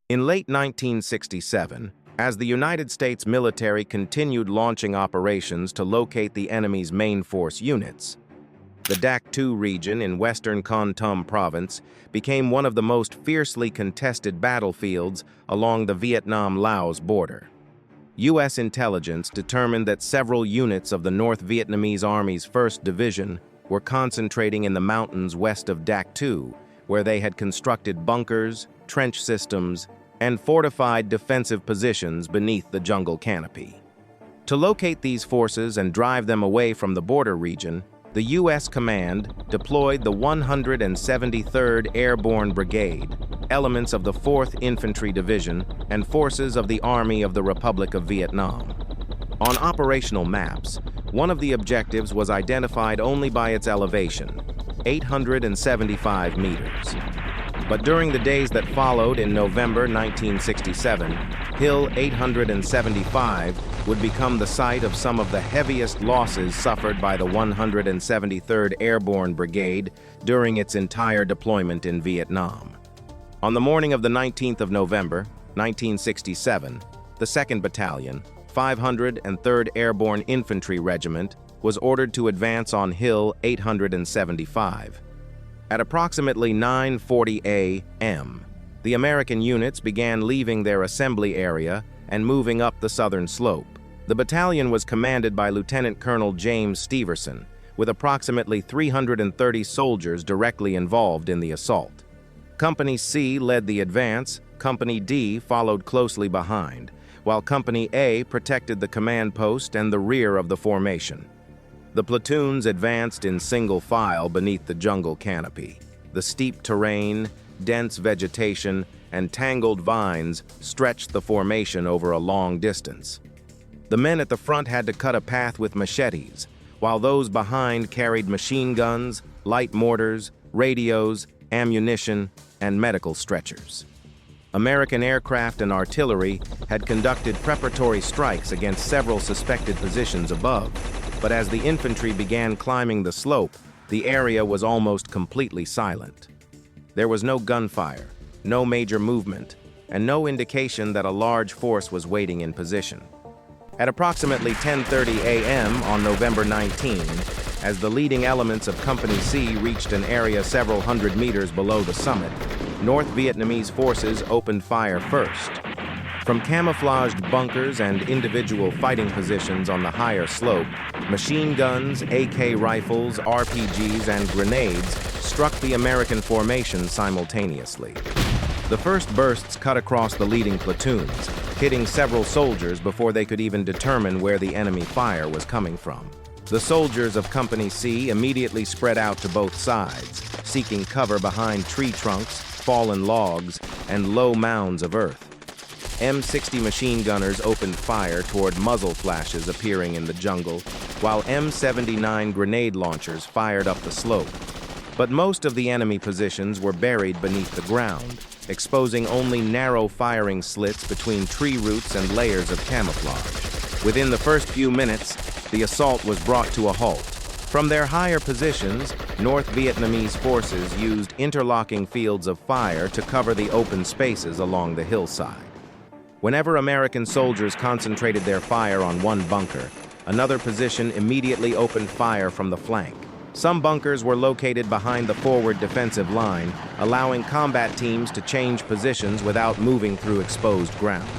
In late 1967, as the United States military continued launching operations to locate the enemy's main force units, the Dak To region in western Kon Tum province became one of the most fiercely contested battlefields along the Vietnam-Laos border. U.S. intelligence determined that several units of the North Vietnamese Army's 1st Division were concentrating in the mountains west of Dak To, where they had constructed bunkers, trench systems, and fortified defensive positions beneath the jungle canopy. To locate these forces and drive them away from the border region, the U.S. command deployed the 173rd Airborne Brigade, elements of the 4th Infantry Division, and forces of the Army of the Republic of Vietnam. On operational maps, one of the objectives was identified only by its elevation, 875 meters. But during the days that followed in November 1967, Hill 875 would become the site of some of the heaviest losses suffered by the 173rd Airborne Brigade during its entire deployment in Vietnam. On the morning of the 19th of November, 1967, the 2nd Battalion, 503rd Airborne Infantry Regiment, was ordered to advance on Hill 875. At approximately 9:40 a.m., the American units began leaving their assembly area and moving up the southern slope. The battalion was commanded by Lieutenant Colonel James Steverson, with approximately 330 soldiers directly involved in the assault. Company C led the advance, Company D followed closely behind, while Company A protected the command post and the rear of the formation. The platoons advanced in single file beneath the jungle canopy. The steep terrain, dense vegetation, and tangled vines stretched the formation over a long distance. The men at the front had to cut a path with machetes, while those behind carried machine guns, light mortars, radios, ammunition, and medical stretchers. American aircraft and artillery had conducted preparatory strikes against several suspected positions above, but as the infantry began climbing the slope, the area was almost completely silent. There was no gunfire, no major movement, and no indication that a large force was waiting in position. At approximately 10:30 a.m. on November 19, as the leading elements of Company C reached an area several hundred meters below the summit, North Vietnamese forces opened fire first. From camouflaged bunkers and individual fighting positions on the higher slope, machine guns, AK rifles, RPGs, and grenades struck the American formation simultaneously. The first bursts cut across the leading platoons, hitting several soldiers before they could even determine where the enemy fire was coming from. The soldiers of Company C immediately spread out to both sides, seeking cover behind tree trunks, fallen logs, and low mounds of earth. M60 machine gunners opened fire toward muzzle flashes appearing in the jungle, while M79 grenade launchers fired up the slope. But most of the enemy positions were buried beneath the ground, exposing only narrow firing slits between tree roots and layers of camouflage. Within the first few minutes, the assault was brought to a halt. From their higher positions, North Vietnamese forces used interlocking fields of fire to cover the open spaces along the hillside. Whenever American soldiers concentrated their fire on one bunker, another position immediately opened fire from the flank. Some bunkers were located behind the forward defensive line, allowing combat teams to change positions without moving through exposed ground.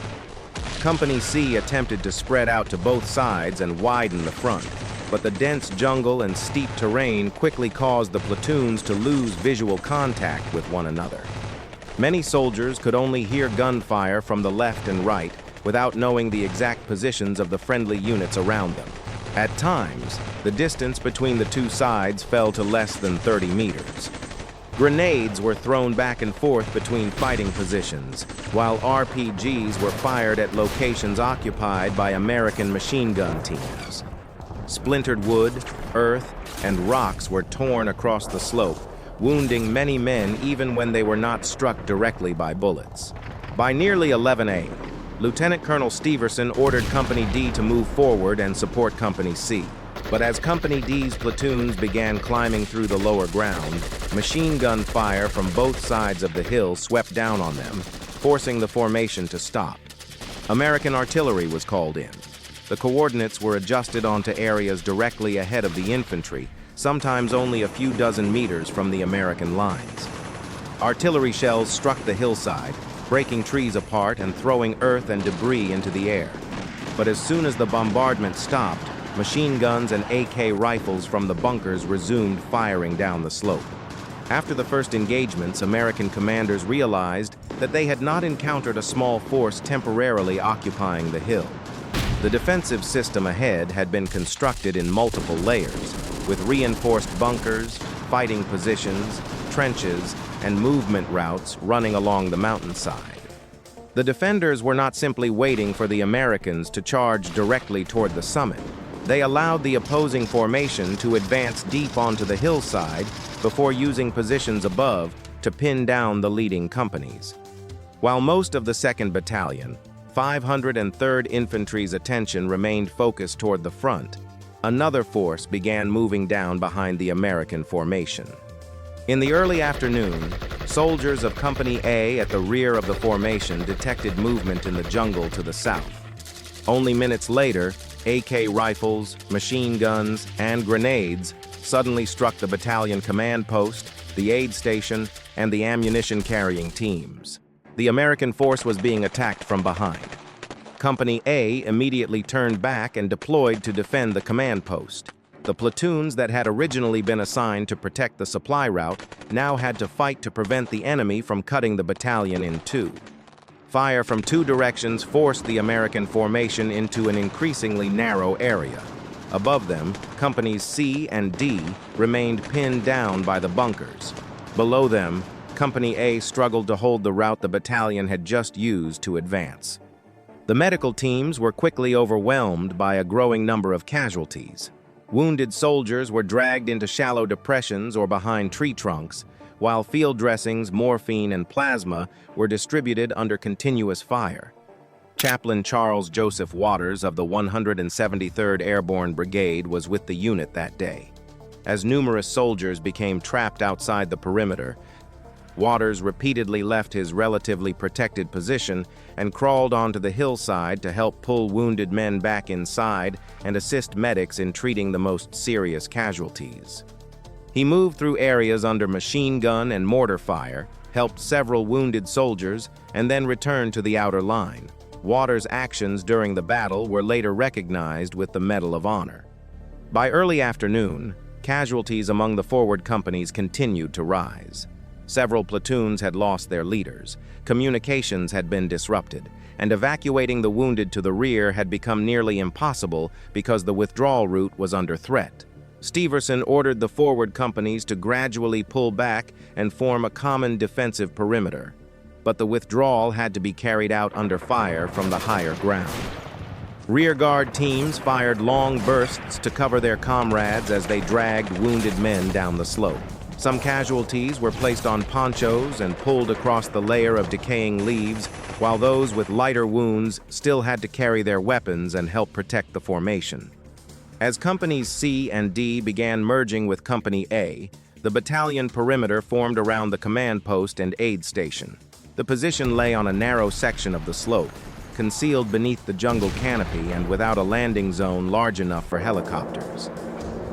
Company C attempted to spread out to both sides and widen the front, but the dense jungle and steep terrain quickly caused the platoons to lose visual contact with one another. Many soldiers could only hear gunfire from the left and right without knowing the exact positions of the friendly units around them. At times, the distance between the two sides fell to less than 30 meters. Grenades were thrown back and forth between fighting positions, while RPGs were fired at locations occupied by American machine gun teams. Splintered wood, earth, and rocks were torn across the slope, wounding many men even when they were not struck directly by bullets. By nearly 11 a.m., Lieutenant Colonel Steverson ordered Company D to move forward and support Company C. But as Company D's platoons began climbing through the lower ground, machine gun fire from both sides of the hill swept down on them, forcing the formation to stop. American artillery was called in. The coordinates were adjusted onto areas directly ahead of the infantry, sometimes only a few dozen meters from the American lines. Artillery shells struck the hillside, breaking trees apart and throwing earth and debris into the air. But as soon as the bombardment stopped, machine guns and AK rifles from the bunkers resumed firing down the slope. After the first engagements, American commanders realized that they had not encountered a small force temporarily occupying the hill. The defensive system ahead had been constructed in multiple layers, with reinforced bunkers, fighting positions, trenches, and movement routes running along the mountainside. The defenders were not simply waiting for the Americans to charge directly toward the summit. They allowed the opposing formation to advance deep onto the hillside before using positions above to pin down the leading companies. While most of the 2nd Battalion, 503rd Infantry's attention remained focused toward the front, another force began moving down behind the American formation. In the early afternoon, soldiers of Company A at the rear of the formation detected movement in the jungle to the south. Only minutes later, AK rifles, machine guns, and grenades suddenly struck the battalion command post, the aid station, and the ammunition-carrying teams. The American force was being attacked from behind. Company A immediately turned back and deployed to defend the command post. The platoons that had originally been assigned to protect the supply route now had to fight to prevent the enemy from cutting the battalion in two. Fire from two directions forced the American formation into an increasingly narrow area. Above them, Companies C and D remained pinned down by the bunkers. Below them, Company A struggled to hold the route the battalion had just used to advance. The medical teams were quickly overwhelmed by a growing number of casualties. Wounded soldiers were dragged into shallow depressions or behind tree trunks, while field dressings, morphine, and plasma were distributed under continuous fire. Chaplain Charles Joseph Waters of the 173rd Airborne Brigade was with the unit that day. As numerous soldiers became trapped outside the perimeter, Waters repeatedly left his relatively protected position and crawled onto the hillside to help pull wounded men back inside and assist medics in treating the most serious casualties. He moved through areas under machine gun and mortar fire, helped several wounded soldiers, and then returned to the outer line. Waters' actions during the battle were later recognized with the Medal of Honor. By early afternoon, casualties among the forward companies continued to rise. Several platoons had lost their leaders, communications had been disrupted, and evacuating the wounded to the rear had become nearly impossible because the withdrawal route was under threat. Steverson ordered the forward companies to gradually pull back and form a common defensive perimeter, but the withdrawal had to be carried out under fire from the higher ground. Rearguard teams fired long bursts to cover their comrades as they dragged wounded men down the slope. Some casualties were placed on ponchos and pulled across the layer of decaying leaves, while those with lighter wounds still had to carry their weapons and help protect the formation. As Companies C and D began merging with Company A, the battalion perimeter formed around the command post and aid station. The position lay on a narrow section of the slope, concealed beneath the jungle canopy and without a landing zone large enough for helicopters.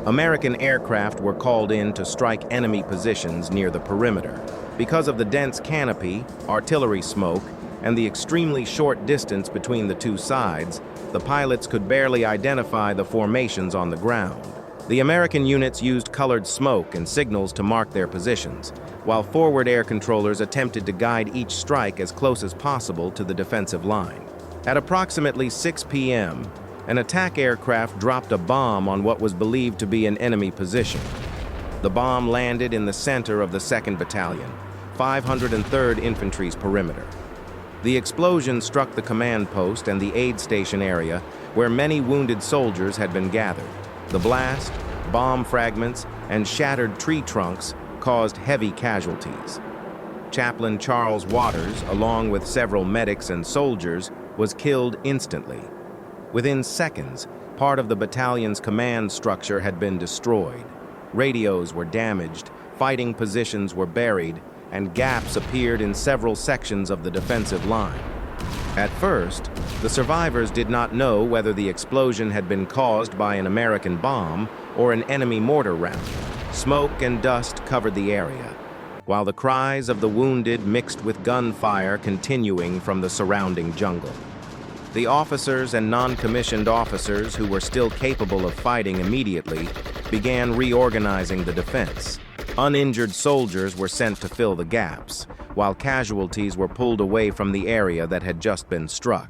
American aircraft were called in to strike enemy positions near the perimeter. Because of the dense canopy, artillery smoke, and the extremely short distance between the two sides, the pilots could barely identify the formations on the ground. The American units used colored smoke and signals to mark their positions, while forward air controllers attempted to guide each strike as close as possible to the defensive line. At approximately 6 p.m., an attack aircraft dropped a bomb on what was believed to be an enemy position. The bomb landed in the center of the 2nd Battalion, 503rd Infantry's perimeter. The explosion struck the command post and the aid station area, where many wounded soldiers had been gathered. The blast, bomb fragments, and shattered tree trunks caused heavy casualties. Chaplain Charles Waters, along with several medics and soldiers, was killed instantly. Within seconds, part of the battalion's command structure had been destroyed. Radios were damaged, fighting positions were buried, and gaps appeared in several sections of the defensive line. At first, the survivors did not know whether the explosion had been caused by an American bomb or an enemy mortar round. Smoke and dust covered the area, while the cries of the wounded mixed with gunfire continuing from the surrounding jungle. The officers and non-commissioned officers who were still capable of fighting immediately began reorganizing the defense. Uninjured soldiers were sent to fill the gaps, while casualties were pulled away from the area that had just been struck.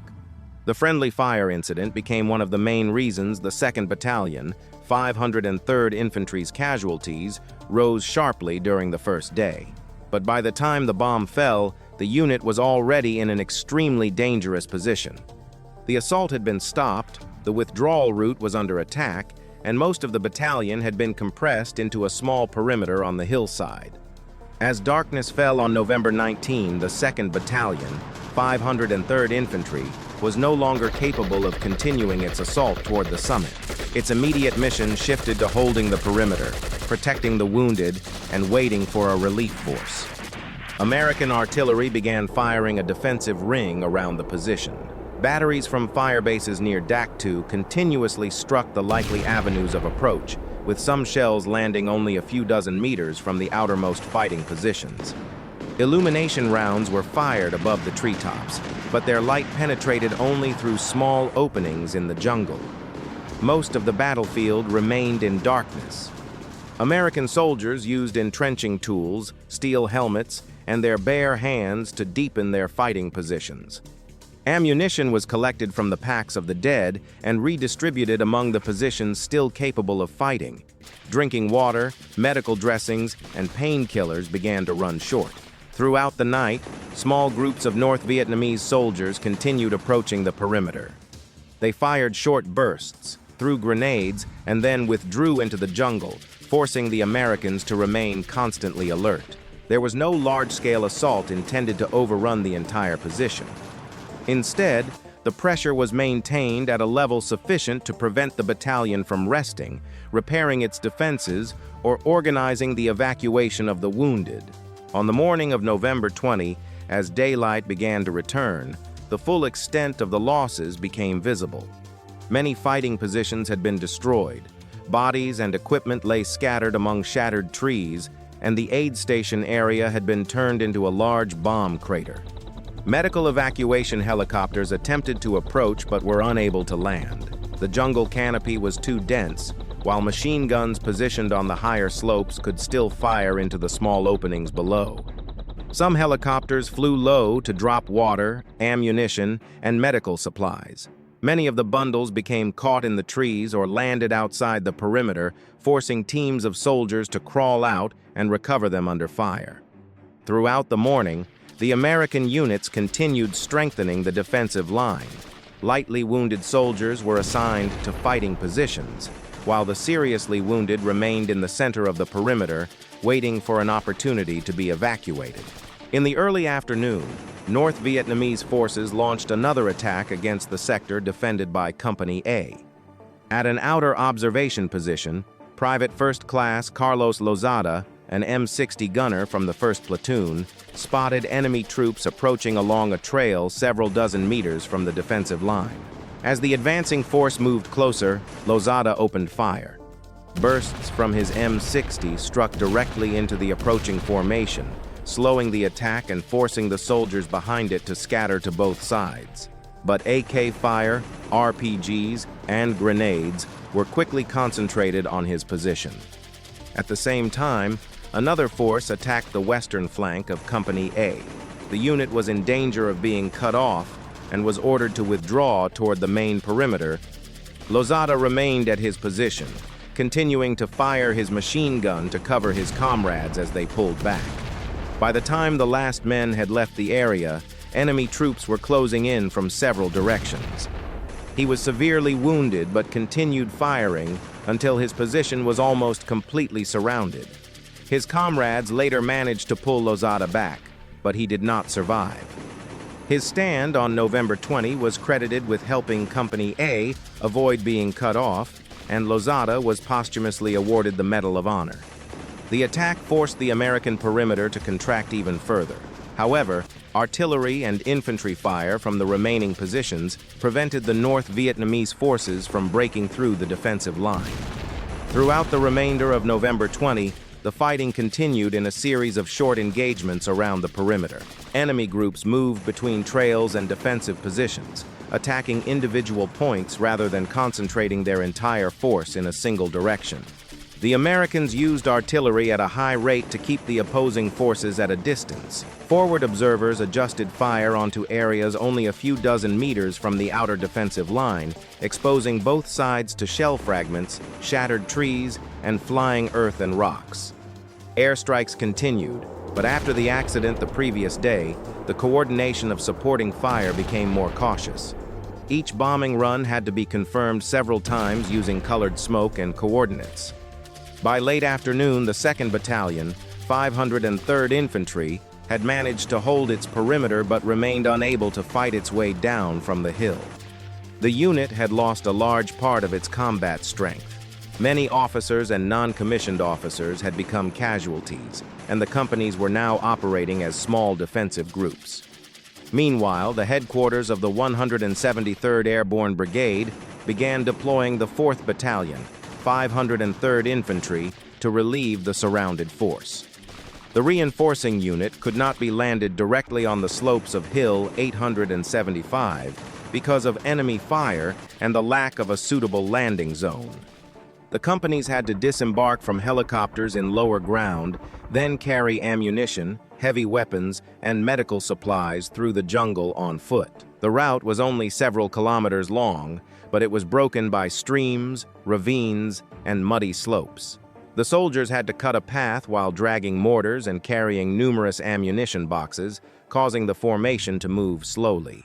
The friendly fire incident became one of the main reasons the 2nd Battalion, 503rd Infantry's casualties rose sharply during the first day. But by the time the bomb fell, the unit was already in an extremely dangerous position. The assault had been stopped, the withdrawal route was under attack, and most of the battalion had been compressed into a small perimeter on the hillside. As darkness fell on November 19, the 2nd Battalion, 503rd Infantry, was no longer capable of continuing its assault toward the summit. Its immediate mission shifted to holding the perimeter, protecting the wounded, and waiting for a relief force. American artillery began firing a defensive ring around the position. Batteries from fire bases near Dak To continuously struck the likely avenues of approach, with some shells landing only a few dozen meters from the outermost fighting positions. Illumination rounds were fired above the treetops, but their light penetrated only through small openings in the jungle. Most of the battlefield remained in darkness. American soldiers used entrenching tools, steel helmets, and their bare hands to deepen their fighting positions. Ammunition was collected from the packs of the dead and redistributed among the positions still capable of fighting. Drinking water, medical dressings, and painkillers began to run short. Throughout the night, small groups of North Vietnamese soldiers continued approaching the perimeter. They fired short bursts, threw grenades, and then withdrew into the jungle, forcing the Americans to remain constantly alert. There was no large-scale assault intended to overrun the entire position. Instead, the pressure was maintained at a level sufficient to prevent the battalion from resting, repairing its defenses, or organizing the evacuation of the wounded. On the morning of November 20, as daylight began to return, the full extent of the losses became visible. Many fighting positions had been destroyed. Bodies and equipment lay scattered among shattered trees, and the aid station area had been turned into a large bomb crater. Medical evacuation helicopters attempted to approach but were unable to land. The jungle canopy was too dense, while machine guns positioned on the higher slopes could still fire into the small openings below. Some helicopters flew low to drop water, ammunition, and medical supplies. Many of the bundles became caught in the trees or landed outside the perimeter, forcing teams of soldiers to crawl out and recover them under fire. Throughout the morning, the American units continued strengthening the defensive line. Lightly wounded soldiers were assigned to fighting positions, while the seriously wounded remained in the center of the perimeter, waiting for an opportunity to be evacuated. In the early afternoon, North Vietnamese forces launched another attack against the sector defended by Company A. At an outer observation position, Private First Class Carlos Lozada, an M60 gunner from the 1st Platoon, spotted enemy troops approaching along a trail several dozen meters from the defensive line. As the advancing force moved closer, Lozada opened fire. Bursts from his M60 struck directly into the approaching formation, slowing the attack and forcing the soldiers behind it to scatter to both sides. But AK fire, RPGs, and grenades were quickly concentrated on his position. At the same time, another force attacked the western flank of Company A. The unit was in danger of being cut off and was ordered to withdraw toward the main perimeter. Lozada remained at his position, continuing to fire his machine gun to cover his comrades as they pulled back. By the time the last men had left the area, enemy troops were closing in from several directions. He was severely wounded but continued firing until his position was almost completely surrounded. His comrades later managed to pull Lozada back, but he did not survive. His stand on November 20 was credited with helping Company A avoid being cut off, and Lozada was posthumously awarded the Medal of Honor. The attack forced the American perimeter to contract even further. However, artillery and infantry fire from the remaining positions prevented the North Vietnamese forces from breaking through the defensive line. Throughout the remainder of November 20, the fighting continued in a series of short engagements around the perimeter. Enemy groups moved between trails and defensive positions, attacking individual points rather than concentrating their entire force in a single direction. The Americans used artillery at a high rate to keep the opposing forces at a distance. Forward observers adjusted fire onto areas only a few dozen meters from the outer defensive line, exposing both sides to shell fragments, shattered trees, and flying earth and rocks. Airstrikes continued, but after the accident the previous day, the coordination of supporting fire became more cautious. Each bombing run had to be confirmed several times using colored smoke and coordinates. By late afternoon, the 2nd Battalion, 503rd Infantry, had managed to hold its perimeter but remained unable to fight its way down from the hill. The unit had lost a large part of its combat strength. Many officers and non-commissioned officers had become casualties, and the companies were now operating as small defensive groups. Meanwhile, the headquarters of the 173rd Airborne Brigade began deploying the 4th Battalion, 503rd Infantry, to relieve the surrounded force. The reinforcing unit could not be landed directly on the slopes of Hill 875 because of enemy fire and the lack of a suitable landing zone. The companies had to disembark from helicopters in lower ground, then carry ammunition, heavy weapons, and medical supplies through the jungle on foot. The route was only several kilometers long, but it was broken by streams, ravines, and muddy slopes. The soldiers had to cut a path while dragging mortars and carrying numerous ammunition boxes, causing the formation to move slowly.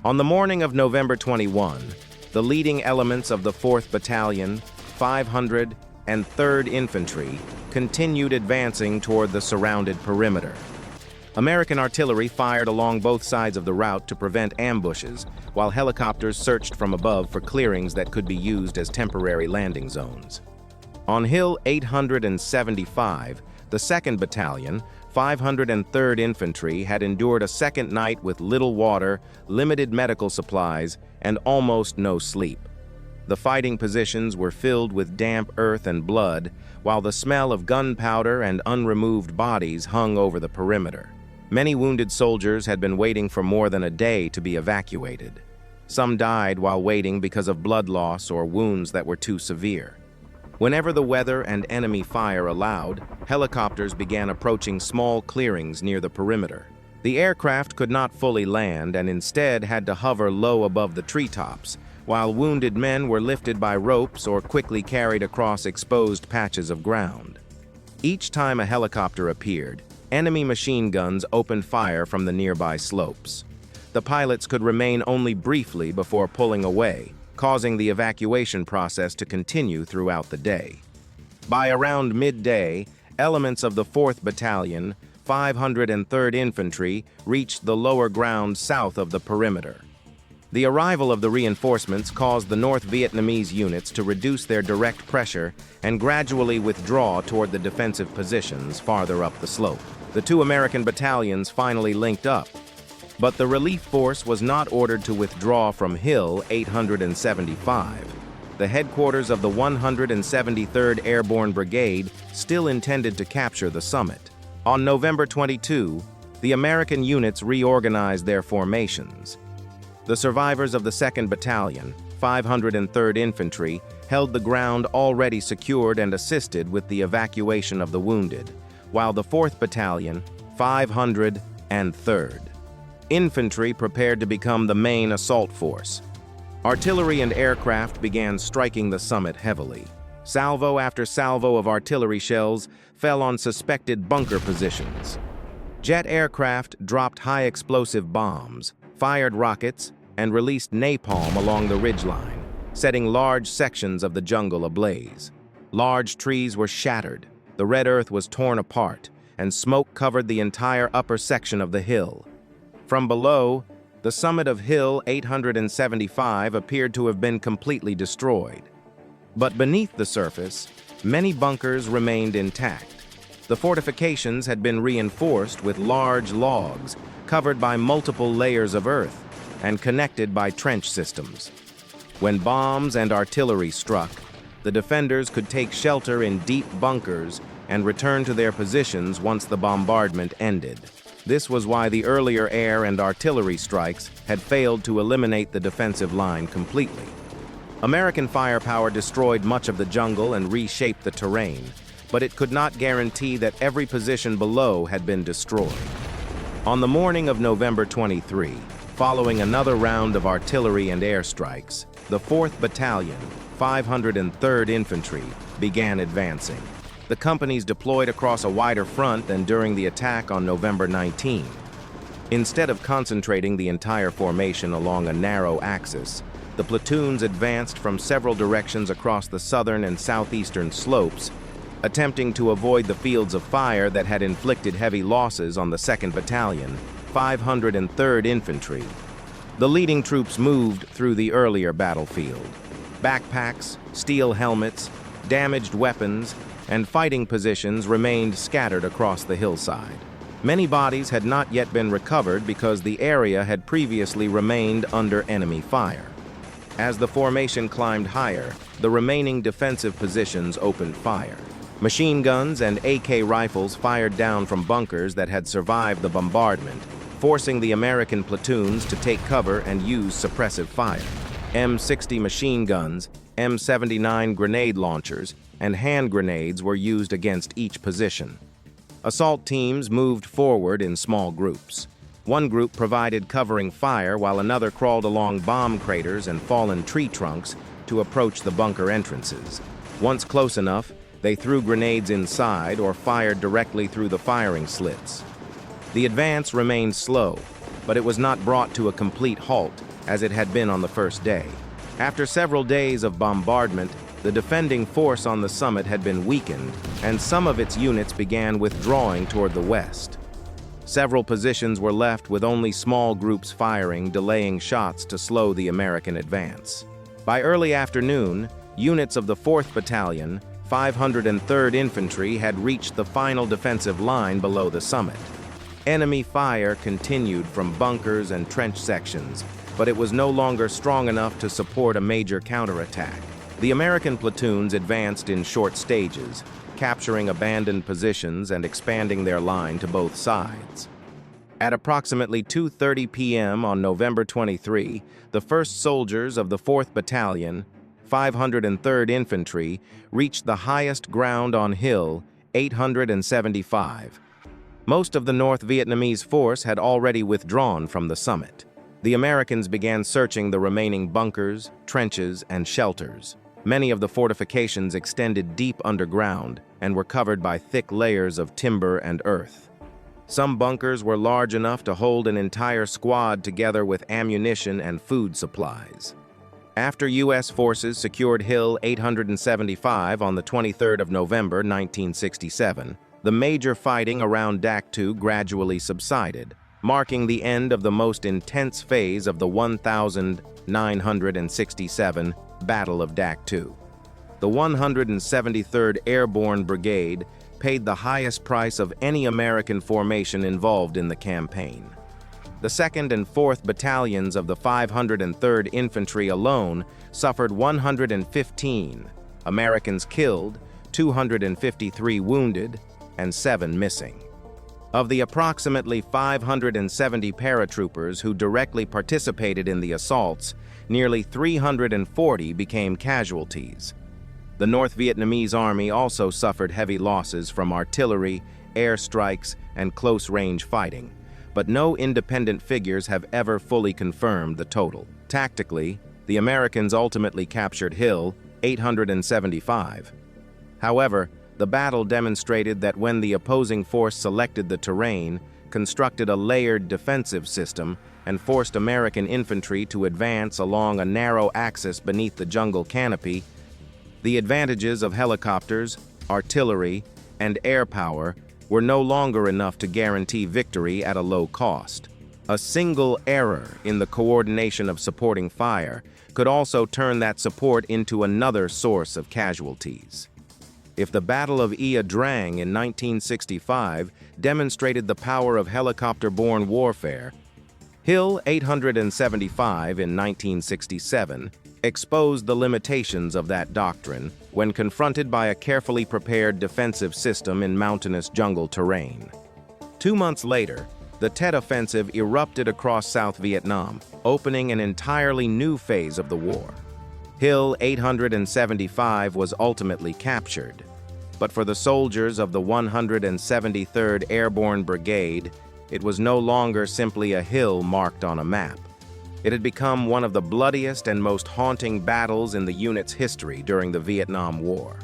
On the morning of November 21, the leading elements of the 4th Battalion, 500th and 3rd Infantry continued advancing toward the surrounded perimeter. American artillery fired along both sides of the route to prevent ambushes, while helicopters searched from above for clearings that could be used as temporary landing zones. On Hill 875, the 2nd Battalion, 503rd Infantry had endured a second night with little water, limited medical supplies, and almost no sleep. The fighting positions were filled with damp earth and blood, while the smell of gunpowder and unremoved bodies hung over the perimeter. Many wounded soldiers had been waiting for more than a day to be evacuated. Some died while waiting because of blood loss or wounds that were too severe. Whenever the weather and enemy fire allowed, helicopters began approaching small clearings near the perimeter. The aircraft could not fully land and instead had to hover low above the treetops, while wounded men were lifted by ropes or quickly carried across exposed patches of ground. Each time a helicopter appeared, enemy machine guns opened fire from the nearby slopes. The pilots could remain only briefly before pulling away, causing the evacuation process to continue throughout the day. By around midday, elements of the 4th Battalion, 503rd Infantry, reached the lower ground south of the perimeter. The arrival of the reinforcements caused the North Vietnamese units to reduce their direct pressure and gradually withdraw toward the defensive positions farther up the slope. The two American battalions finally linked up, but the relief force was not ordered to withdraw from Hill 875. The headquarters of the 173rd Airborne Brigade still intended to capture the summit. On November 22, the American units reorganized their formations. The survivors of the 2nd Battalion, 503rd Infantry, held the ground already secured and assisted with the evacuation of the wounded, while the 4th Battalion, 500th and 3rd Infantry prepared to become the main assault force. Artillery and aircraft began striking the summit heavily. Salvo after salvo of artillery shells fell on suspected bunker positions. Jet aircraft dropped high-explosive bombs, fired rockets, and released napalm along the ridgeline, setting large sections of the jungle ablaze. Large trees were shattered, the red earth was torn apart, and smoke covered the entire upper section of the hill. From below, the summit of Hill 875 appeared to have been completely destroyed. But beneath the surface, many bunkers remained intact. The fortifications had been reinforced with large logs covered by multiple layers of earth and connected by trench systems. When bombs and artillery struck, the defenders could take shelter in deep bunkers and return to their positions once the bombardment ended. This was why the earlier air and artillery strikes had failed to eliminate the defensive line completely. American firepower destroyed much of the jungle and reshaped the terrain, but it could not guarantee that every position below had been destroyed. On the morning of November 23, following another round of artillery and airstrikes, the 4th Battalion, 503rd Infantry, began advancing. The companies deployed across a wider front than during the attack on November 19. Instead of concentrating the entire formation along a narrow axis, the platoons advanced from several directions across the southern and southeastern slopes, attempting to avoid the fields of fire that had inflicted heavy losses on the 2nd Battalion, 503rd Infantry. The leading troops moved through the earlier battlefield. Backpacks, steel helmets, damaged weapons, and fighting positions remained scattered across the hillside. Many bodies had not yet been recovered because the area had previously remained under enemy fire. As the formation climbed higher, the remaining defensive positions opened fire. Machine guns and AK rifles fired down from bunkers that had survived the bombardment, forcing the American platoons to take cover and use suppressive fire. M60 machine guns, M79 grenade launchers, and hand grenades were used against each position. Assault teams moved forward in small groups. One group provided covering fire while another crawled along bomb craters and fallen tree trunks to approach the bunker entrances. Once close enough, they threw grenades inside or fired directly through the firing slits. The advance remained slow, but it was not brought to a complete halt as it had been on the first day. After several days of bombardment, the defending force on the summit had been weakened, and some of its units began withdrawing toward the west. Several positions were left with only small groups firing, delaying shots to slow the American advance. By early afternoon, units of the 4th Battalion, 503rd Infantry had reached the final defensive line below the summit. Enemy fire continued from bunkers and trench sections, but it was no longer strong enough to support a major counterattack. The American platoons advanced in short stages, capturing abandoned positions and expanding their line to both sides. At approximately 2:30 p.m. on November 23, the first soldiers of the 4th Battalion, 503rd Infantry, reached the highest ground on Hill 875. Most of the North Vietnamese force had already withdrawn from the summit. The Americans began searching the remaining bunkers, trenches, and shelters. Many of the fortifications extended deep underground and were covered by thick layers of timber and earth. Some bunkers were large enough to hold an entire squad together with ammunition and food supplies. After U.S. forces secured Hill 875 on the 23rd of November 1967, the major fighting around Dak To gradually subsided, marking the end of the most intense phase of the 1967 Battle of Dak To. The 173rd Airborne Brigade paid the highest price of any American formation involved in the campaign. The 2nd and 4th Battalions of the 503rd Infantry alone suffered 115 Americans killed, 253 wounded, and 7 missing. Of the approximately 570 paratroopers who directly participated in the assaults, nearly 340 became casualties. The North Vietnamese Army also suffered heavy losses from artillery, airstrikes, and close-range fighting, but no independent figures have ever fully confirmed the total. Tactically, the Americans ultimately captured Hill 875. However, the battle demonstrated that when the opposing force selected the terrain, constructed a layered defensive system, and forced American infantry to advance along a narrow axis beneath the jungle canopy, the advantages of helicopters, artillery, and air power were no longer enough to guarantee victory at a low cost. A single error in the coordination of supporting fire could also turn that support into another source of casualties. If the Battle of Ia Drang in 1965 demonstrated the power of helicopter-borne warfare, Hill 875 in 1967 exposed the limitations of that doctrine when confronted by a carefully prepared defensive system in mountainous jungle terrain. 2 months later, the Tet Offensive erupted across South Vietnam, opening an entirely new phase of the war. Hill 875 was ultimately captured, but for the soldiers of the 173rd Airborne Brigade, it was no longer simply a hill marked on a map. It had become one of the bloodiest and most haunting battles in the unit's history during the Vietnam War.